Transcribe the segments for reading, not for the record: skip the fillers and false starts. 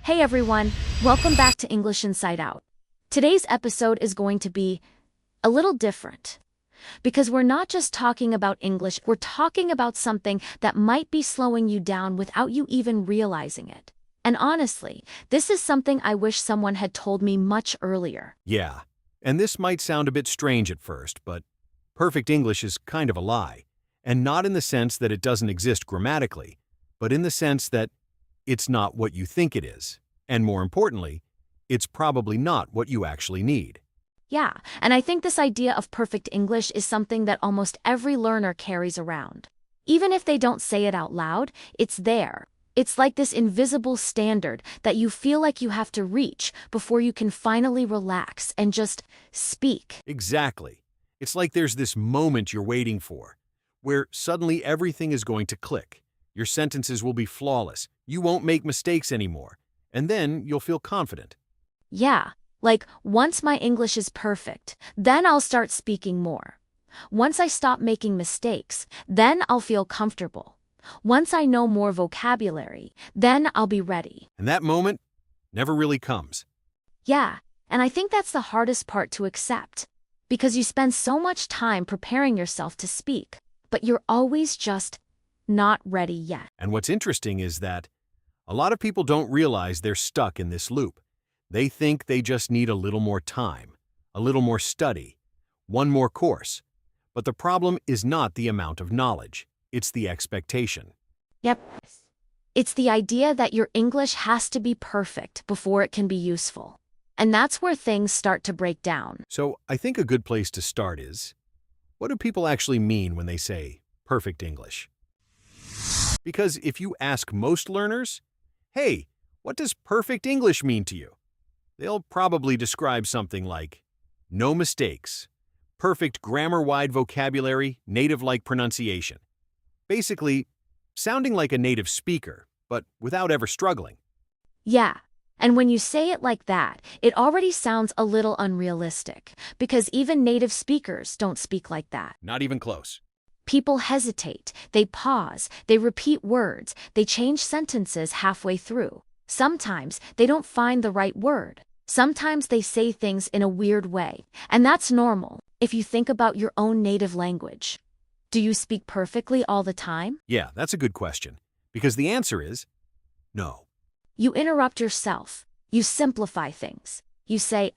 Hey everyone, welcome back to English Inside Out. Today's episode is going to be a little different because we're not just talking about English, we're talking about something that might be slowing you down without you even realizing it. And honestly, this is something I wish someone had told me much earlier. Yeah, and this might sound a bit strange at first, but perfect English is kind of a lie. And not in the sense that it doesn't exist grammatically, but in the sense that it's not what you think it is. And more importantly, it's probably not what you actually need. Yeah, and I think this idea of perfect English is something that almost every learner carries around. Even if they don't say it out loud, it's there. It's like this invisible standard that you feel like you have to reach before you can finally relax and just speak. Exactly. It's like there's this moment you're waiting for, where suddenly everything is going to click. Your sentences will be flawless. You won't make mistakes anymore. And then you'll feel confident. Yeah, like once my English is perfect, then I'll start speaking more. Once I stop making mistakes, then I'll feel comfortable. Once I know more vocabulary, then I'll be ready. And that moment never really comes. Yeah, and I think that's the hardest part to accept. Because you spend so much time preparing yourself to speak, but you're always just not ready yet. And what's interesting is that a lot of people don't realize they're stuck in this loop. They think they just need a little more time, a little more study, one more course. But the problem is not the amount of knowledge, it's the expectation. Yep. It's the idea that your English has to be perfect before it can be useful. And that's where things start to break down. So I think a good place to start is, what do people actually mean when they say perfect English? Because if you ask most learners, hey, what does perfect English mean to you? They'll probably describe something like no mistakes, perfect grammar-wide vocabulary, native-like pronunciation. Basically, sounding like a native speaker, but without ever struggling. Yeah. And when you say it like that, it already sounds a little unrealistic, because even native speakers don't speak like that. Not even close. People hesitate, they pause, they repeat words, they change sentences halfway through. Sometimes they don't find the right word. Sometimes they say things in a weird way, and that's normal if you think about your own native language. Do you speak perfectly all the time? Yeah, that's a good question, because the answer is no. You interrupt yourself, you simplify things, you say,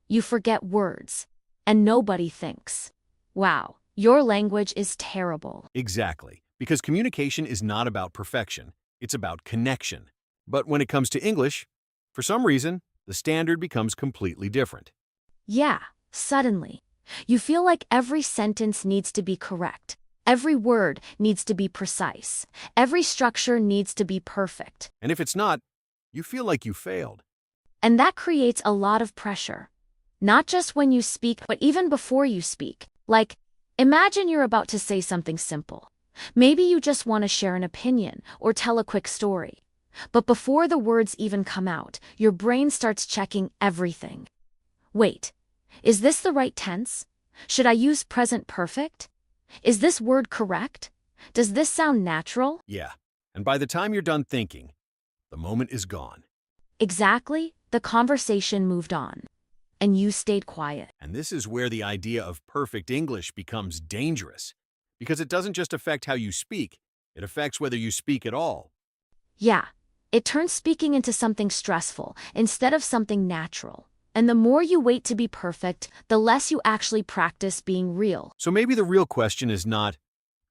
you forget words, and nobody thinks, wow, your language is terrible. Exactly, because communication is not about perfection, it's about connection. But when it comes to English, for some reason, the standard becomes completely different. Yeah, suddenly. You feel like every sentence needs to be correct. Every word needs to be precise. Every structure needs to be perfect. And if it's not, you feel like you failed. And that creates a lot of pressure. Not just when you speak, but even before you speak. Like, imagine you're about to say something simple. Maybe you just want to share an opinion or tell a quick story. But before the words even come out, your brain starts checking everything. Wait, is this the right tense? Should I use present perfect? Is this word correct? Does this sound natural? Yeah, and by the time you're done thinking, the moment is gone. Exactly, the conversation moved on. And you stayed quiet. And this is where the idea of perfect English becomes dangerous, because it doesn't just affect how you speak, it affects whether you speak at all. Yeah, it turns speaking into something stressful instead of something natural. And the more you wait to be perfect, the less you actually practice being real. So maybe the real question is not,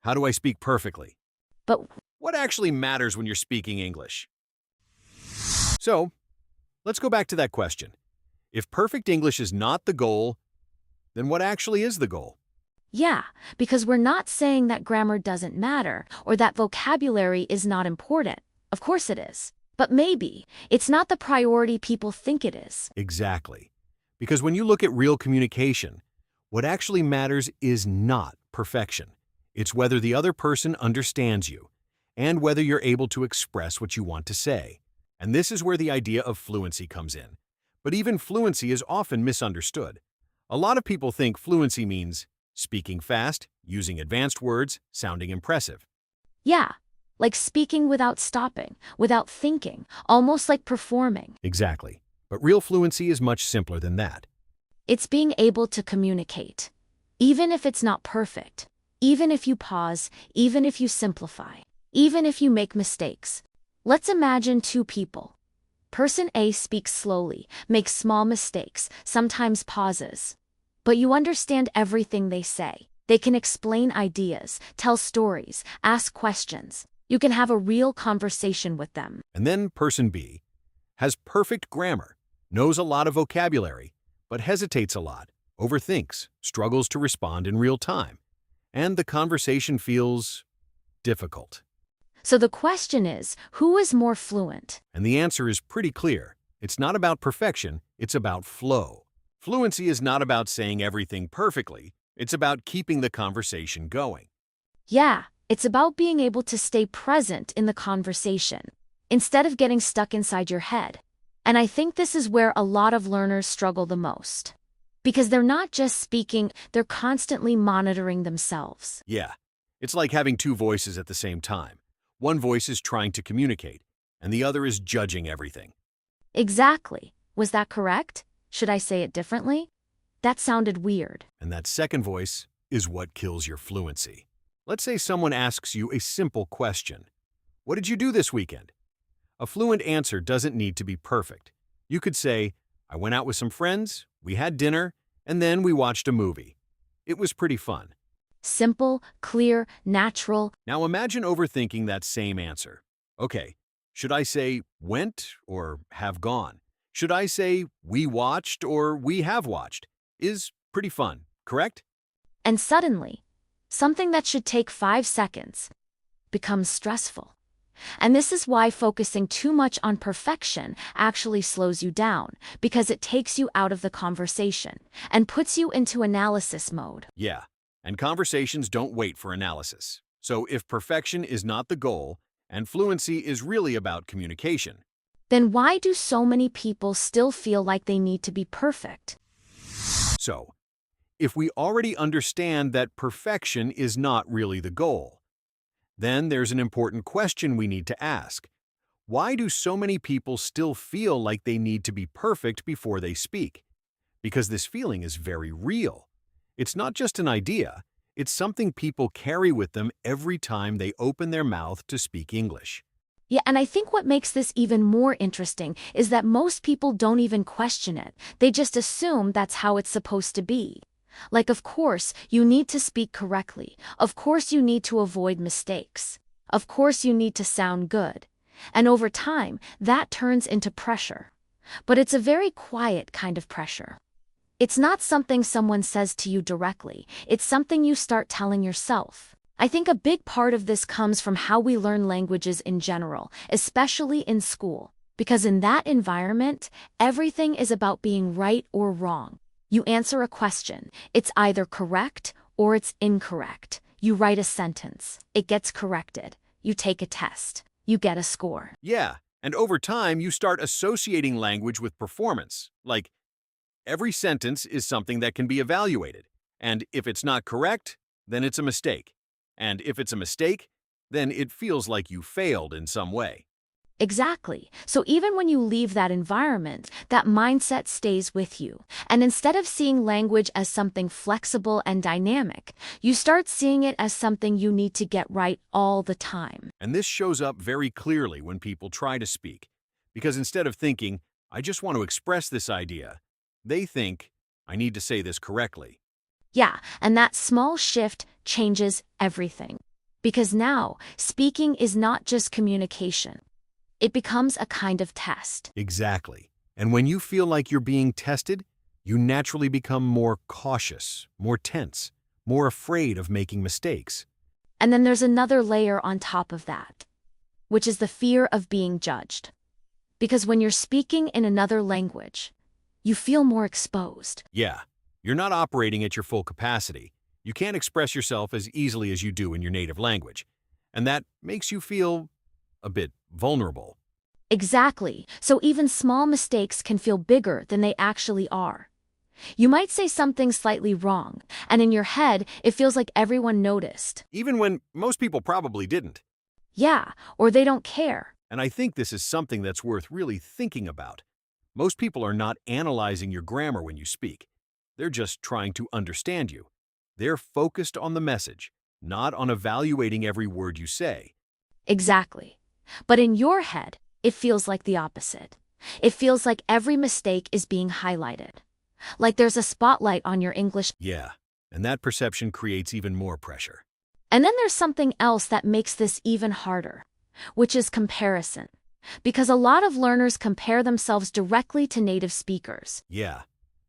how do I speak perfectly? But What actually matters when you're speaking English? So, let's go back to that question. If perfect English is not the goal, then what actually is the goal? yeah, because we're not saying that grammar doesn't matter or that vocabulary is not important. Of course it is. But maybe it's not the priority people think it is. Exactly. Because when you look at real communication, what actually matters is not perfection. It's whether the other person understands you and whether you're able to express what you want to say. And this is where the idea of fluency comes in. But even fluency is often misunderstood. A lot of people think fluency means speaking fast, using advanced words, sounding impressive. Yeah, like speaking without stopping, without thinking, almost like performing. Exactly. But real fluency is much simpler than that. It's being able to communicate, even if it's not perfect, even if you pause, even if you simplify, even if you make mistakes. Let's imagine two people. Person A speaks slowly, makes small mistakes, sometimes pauses. But you understand everything they say. They can explain ideas, tell stories, ask questions. You can have a real conversation with them. And then person B has perfect grammar, knows a lot of vocabulary, but hesitates a lot, overthinks, struggles to respond in real time, and the conversation feels difficult. So the question is, who is more fluent? And the answer is pretty clear. It's not about perfection, it's about flow. Fluency is not about saying everything perfectly, it's about keeping the conversation going. Yeah, it's about being able to stay present in the conversation, instead of getting stuck inside your head. And I think this is where a lot of learners struggle the most. Because they're not just speaking, they're constantly monitoring themselves. Yeah, it's like having two voices at the same time. One voice is trying to communicate, and the other is judging everything. Exactly. Was that correct? Should I say it differently? That sounded weird. And that second voice is what kills your fluency. Let's say someone asks you a simple question. What did you do this weekend? A fluent answer doesn't need to be perfect. You could say, I went out with some friends, we had dinner, and then we watched a movie. It was pretty fun. Simple, clear, natural. Now imagine overthinking that same answer. Okay, should I say went or have gone? Should I say we watched or we have watched? Is pretty fun, correct? And suddenly, something that should take 5 seconds becomes stressful. And this is why focusing too much on perfection actually slows you down, because it takes you out of the conversation and puts you into analysis mode. Yeah, and conversations don't wait for analysis. So if perfection is not the goal, and fluency is really about communication, Then why do so many people still feel like they need to be perfect? so if we already understand that perfection is not really the goal, then there's an important question we need to ask. Why do so many people still feel like they need to be perfect before they speak? Because this feeling is very real. It's not just an idea, it's something people carry with them every time they open their mouth to speak English. Yeah, and I think what makes this even more interesting is that most people don't even question it. They just assume that's how it's supposed to be. Like, of course, you need to speak correctly. Of course, you need to avoid mistakes. Of course, you need to sound good. And over time, that turns into pressure. But it's a very quiet kind of pressure. It's not something someone says to you directly. It's something you start telling yourself. I think a big part of this comes from how we learn languages in general, especially in school. Because in that environment, everything is about being right or wrong. You answer a question, it's either correct or it's incorrect. You write a sentence, it gets corrected. You take a test, you get a score. Yeah, and over time you start associating language with performance. Like, every sentence is something that can be evaluated. And if it's not correct, then it's a mistake. And if it's a mistake, then it feels like you failed in some way. Exactly. So even when you leave that environment, that mindset stays with you. And instead of seeing language as something flexible and dynamic, you start seeing it as something you need to get right all the time. And this shows up very clearly when people try to speak. Because instead of thinking, I just want to express this idea, they think, I need to say this correctly. Yeah, and that small shift changes everything. Because now, speaking is not just communication. It becomes a kind of test. Exactly. And when you feel like you're being tested, you naturally become more cautious, more tense, more afraid of making mistakes. And then there's another layer on top of that, which is the fear of being judged. Because when you're speaking in another language, you feel more exposed. Yeah, you're not operating at your full capacity. You can't express yourself as easily as you do in your native language. And that makes you feel a bit vulnerable. Exactly. So even small mistakes can feel bigger than they actually are. You might say something slightly wrong, and in your head, it feels like everyone noticed. Even when most people probably didn't. Yeah, or they don't care. And I think this is something that's worth really thinking about. Most people are not analyzing your grammar when you speak. They're just trying to understand you. They're focused on the message, not on evaluating every word you say. Exactly. But in your head, it feels like the opposite. It feels like every mistake is being highlighted. Like there's a spotlight on your English. Yeah, and that perception creates even more pressure. And then there's something else that makes this even harder, which is comparison. Because a lot of learners compare themselves directly to native speakers. Yeah,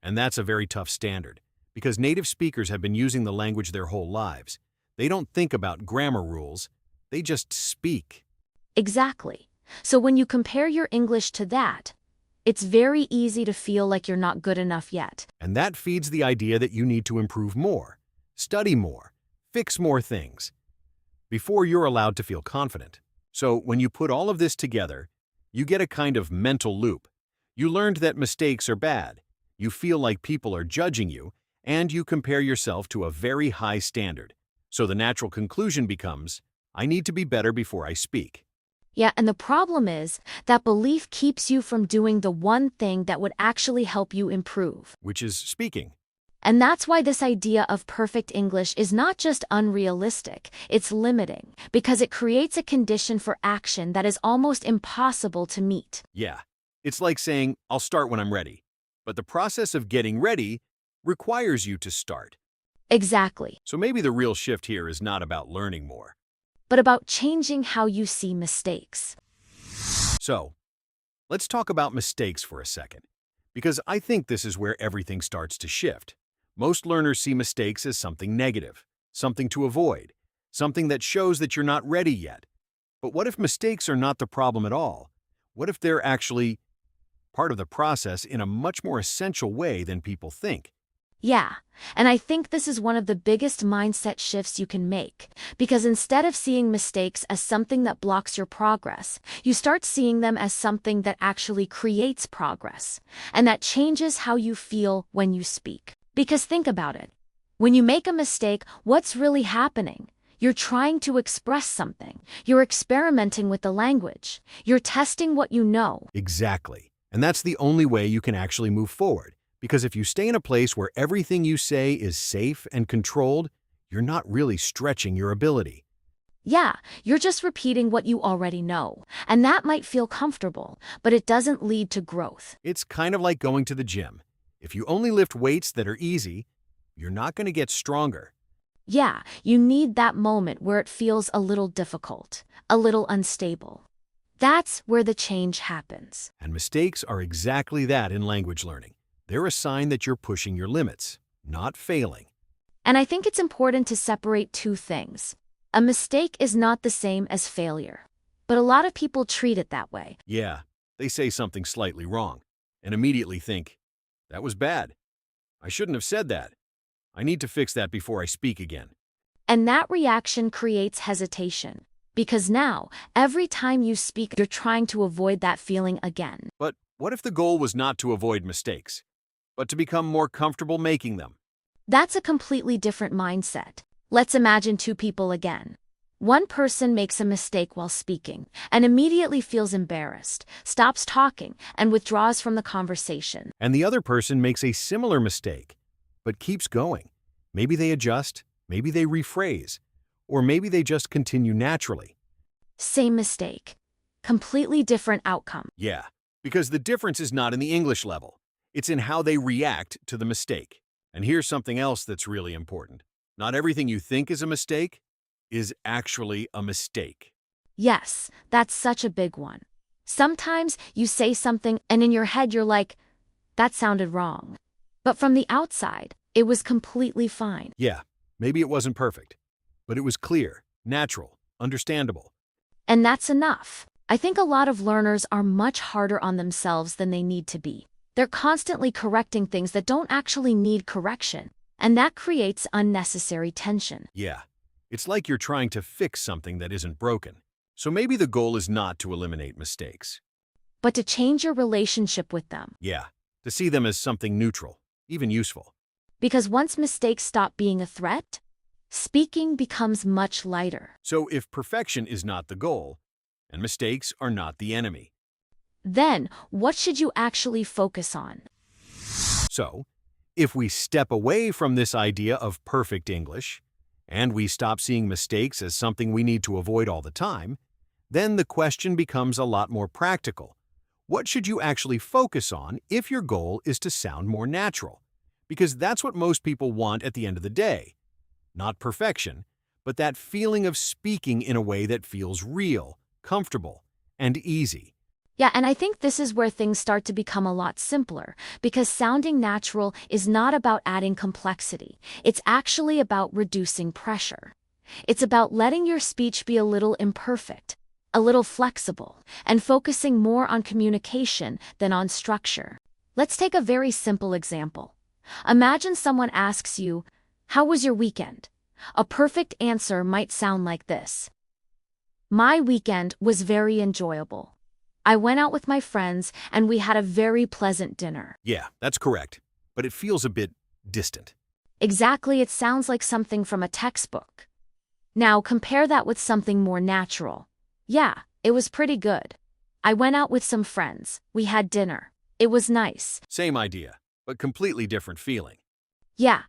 and that's a very tough standard, because native speakers have been using the language their whole lives. They don't think about grammar rules, they just speak. Exactly. So when you compare your English to that, it's very easy to feel like you're not good enough yet. And that feeds the idea that you need to improve more, study more, fix more things, before you're allowed to feel confident. So when you put all of this together, you get a kind of mental loop. You learned that mistakes are bad, you feel like people are judging you, and you compare yourself to a very high standard. So the natural conclusion becomes, I need to be better before I speak. Yeah, and the problem is that belief keeps you from doing the one thing that would actually help you improve. Which is speaking. And that's why this idea of perfect English is not just unrealistic, it's limiting, because it creates a condition for action that is almost impossible to meet. Yeah, it's like saying, I'll start when I'm ready. But the process of getting ready requires you to start. Exactly. So maybe the real shift here is not about learning more. But about changing how you see mistakes. So, let's talk about mistakes for a second, because I think this is where everything starts to shift. Most learners see mistakes as something negative, something to avoid, something that shows that you're not ready yet. But what if mistakes are not the problem at all? What if they're actually part of the process in a much more essential way than people think? Yeah, and I think this is one of the biggest mindset shifts you can make, because instead of seeing mistakes as something that blocks your progress, you start seeing them as something that actually creates progress, and that changes how you feel when you speak. Because think about it. When you make a mistake, what's really happening? You're trying to express something. You're experimenting with the language. You're testing what you know. Exactly. And that's the only way you can actually move forward. Because if you stay in a place where everything you say is safe and controlled, you're not really stretching your ability. Yeah, you're just repeating what you already know, and that might feel comfortable, but it doesn't lead to growth. It's kind of like going to the gym. If you only lift weights that are easy, you're not going to get stronger. Yeah, you need that moment where it feels a little difficult, a little unstable. That's where the change happens. And mistakes are exactly that in language learning. They're a sign that you're pushing your limits, not failing. And I think it's important to separate two things. A mistake is not the same as failure, but a lot of people treat it that way. Yeah, they say something slightly wrong and immediately think, that was bad. I shouldn't have said that. I need to fix that before I speak again. And that reaction creates hesitation, because now, every time you speak, you're trying to avoid that feeling again. But what if the goal was not to avoid mistakes, but to become more comfortable making them? That's a completely different mindset. Let's imagine two people again. One person makes a mistake while speaking and immediately feels embarrassed, stops talking, and withdraws from the conversation. And the other person makes a similar mistake, but keeps going. Maybe they adjust, maybe they rephrase, or maybe they just continue naturally. Same mistake. Completely different outcome. Yeah, because the difference is not in the English level. It's in how they react to the mistake. And here's something else that's really important. Not everything you think is a mistake is actually a mistake. Yes, that's such a big one. Sometimes you say something and in your head you're like, that sounded wrong. But from the outside, it was completely fine. Yeah, maybe it wasn't perfect, but it was clear, natural, understandable. And that's enough. I think a lot of learners are much harder on themselves than they need to be. They're constantly correcting things that don't actually need correction, and that creates unnecessary tension. Yeah, it's like you're trying to fix something that isn't broken. So maybe the goal is not to eliminate mistakes. But to change your relationship with them. Yeah, to see them as something neutral, even useful. Because once mistakes stop being a threat, speaking becomes much lighter. So if perfection is not the goal, and mistakes are not the enemy. Then, what should you actually focus on? So, if we step away from this idea of perfect English, and we stop seeing mistakes as something we need to avoid all the time, then the question becomes a lot more practical. What should you actually focus on if your goal is to sound more natural? Because that's what most people want at the end of the day. Not perfection, but that feeling of speaking in a way that feels real, comfortable, and easy. Yeah, and I think this is where things start to become a lot simpler, because sounding natural is not about adding complexity. It's actually about reducing pressure. It's about letting your speech be a little imperfect, a little flexible, and focusing more on communication than on structure. Let's take a very simple example. Imagine someone asks you, "How was your weekend?" A perfect answer might sound like this: "My weekend was very enjoyable. I went out with my friends and we had a very pleasant dinner." Yeah, that's correct, but it feels a bit distant. Exactly, it sounds like something from a textbook. Now compare that with something more natural. "Yeah, it was pretty good. I went out with some friends. We had dinner. It was nice." Same idea, but completely different feeling. Yeah,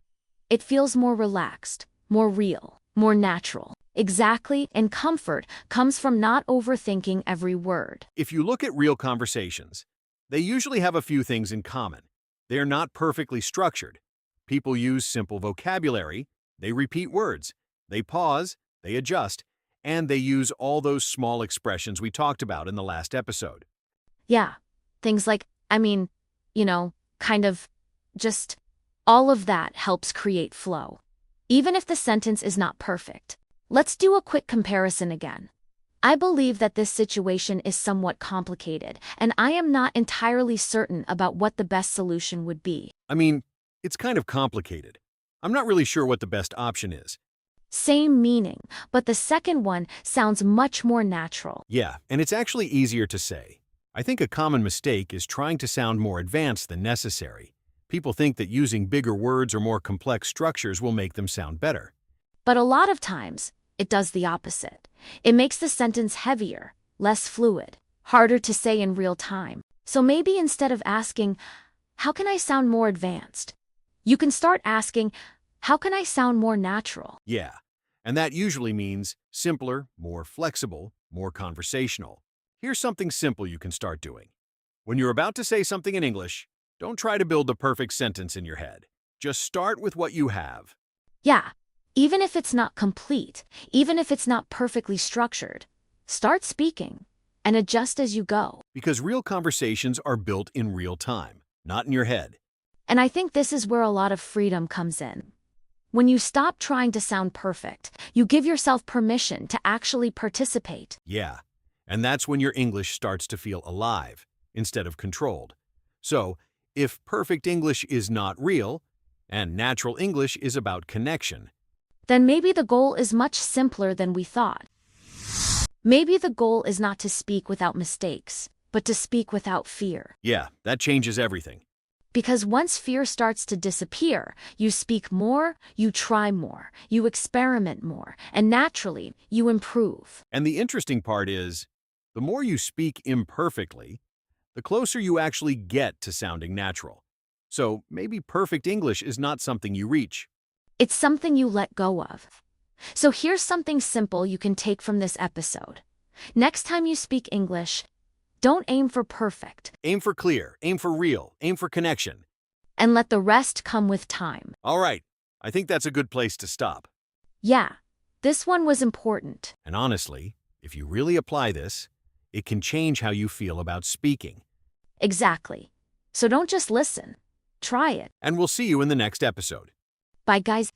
it feels more relaxed, more real, more natural. Exactly, and comfort comes from not overthinking every word. If you look at real conversations, they usually have a few things in common. They are not perfectly structured. People use simple vocabulary, they repeat words, they pause, they adjust, and they use all those small expressions we talked about in the last episode. Yeah, things like, kind of, just all of that helps create flow, even if the sentence is not perfect. Let's do a quick comparison again. I believe that this situation is somewhat complicated, and I am not entirely certain about what the best solution would be. I mean, it's kind of complicated. I'm not really sure what the best option is. Same meaning, but the second one sounds much more natural. Yeah, and it's actually easier to say. I think a common mistake is trying to sound more advanced than necessary. People think that using bigger words or more complex structures will make them sound better. But a lot of times, it does the opposite. It makes the sentence heavier, less fluid, harder to say in real time. So maybe instead of asking, "How can I sound more advanced?" you can start asking, "How can I sound more natural?" Yeah, and that usually means simpler, more flexible, more conversational. Here's something simple you can start doing. When you're about to say something in English, don't try to build the perfect sentence in your head. Just start with what you have. Yeah, even if it's not complete, even if it's not perfectly structured, start speaking and adjust as you go. Because real conversations are built in real time, not in your head. And I think this is where a lot of freedom comes in. When you stop trying to sound perfect, you give yourself permission to actually participate. Yeah, and that's when your English starts to feel alive instead of controlled. So, if perfect English is not real, and natural English is about connection, Then maybe the goal is much simpler than we thought. Maybe the goal is not to speak without mistakes, but to speak without fear. yeah, that changes everything. Because once fear starts to disappear, you speak more, you try more, you experiment more, and naturally, you improve. And the interesting part is, the more you speak imperfectly, the closer you actually get to sounding natural. So maybe perfect English is not something you reach. It's something you let go of. So here's something simple you can take from this episode. Next time you speak English, don't aim for perfect, Aim for clear, aim for real, aim for connection. and let the rest come with time. All right, I think that's a good place to stop. Yeah, this one was important. And honestly, if you really apply this, it can change how you feel about speaking. Exactly. So don't just listen. Try it. And we'll see you in the next episode. Bye, guys.